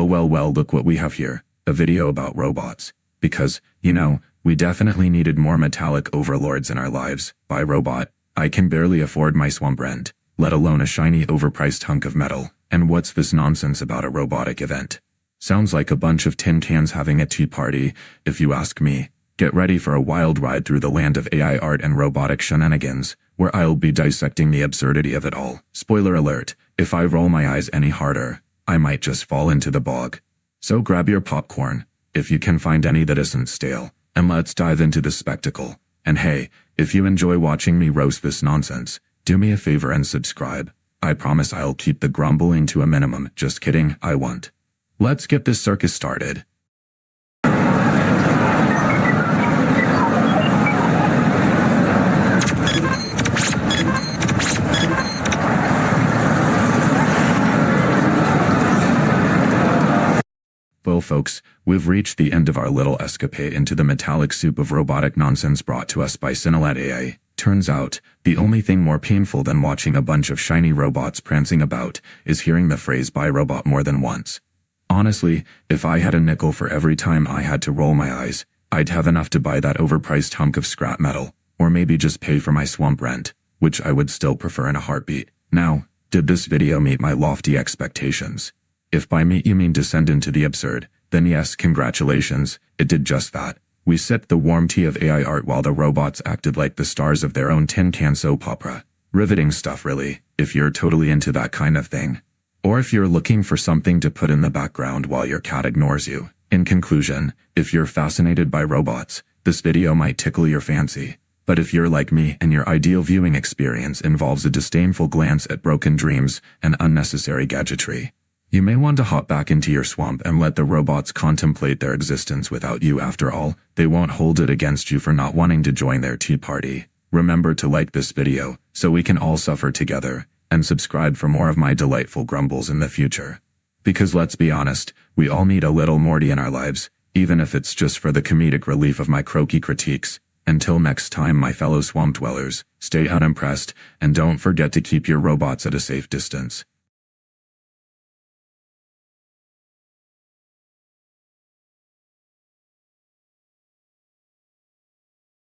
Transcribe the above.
Well, look what we have here. A video about robots. Because, we definitely needed more metallic overlords in our lives. By robot, I can barely afford my swamp rent, let alone a shiny overpriced hunk of metal. And what's this nonsense about a robotic event? Sounds like a bunch of tin cans having a tea party, if you ask me. Get ready for a wild ride through the land of AI art and robotic shenanigans, where I'll be dissecting the absurdity of it all. Spoiler alert, if I roll my eyes any harder, I might just fall into the bog. So grab your popcorn, if you can find any that isn't stale, and let's dive into the spectacle. And hey, if you enjoy watching me roast this nonsense, do me a favor and subscribe. I promise I'll keep the grumbling to a minimum. Just kidding, I won't. Let's get this circus started. Well folks, we've reached the end of our little escapade into the metallic soup of robotic nonsense brought to us by CineLab Ai. Turns out, the only thing more painful than watching a bunch of shiny robots prancing about is hearing the phrase "buy robot" more than once. Honestly, if I had a nickel for every time I had to roll my eyes, I'd have enough to buy that overpriced hunk of scrap metal, or maybe just pay for my swamp rent, which I would still prefer in a heartbeat. Now, did this video meet my lofty expectations? If by meet you mean descend into the absurd, then yes, congratulations, it did just that. We sipped the warm tea of AI art while the robots acted like the stars of their own tin can soap opera. Riveting stuff really, if you're totally into that kind of thing. Or if you're looking for something to put in the background while your cat ignores you. In conclusion, if you're fascinated by robots, this video might tickle your fancy. But if you're like me and your ideal viewing experience involves a disdainful glance at broken dreams and unnecessary gadgetry, you may want to hop back into your swamp and let the robots contemplate their existence without you. After all, they won't hold it against you for not wanting to join their tea party. Remember to like this video, so we can all suffer together, and subscribe for more of my delightful grumbles in the future. Because let's be honest, we all need a little Morty in our lives, even if it's just for the comedic relief of my croaky critiques. Until next time, my fellow swamp dwellers, stay unimpressed, and don't forget to keep your robots at a safe distance.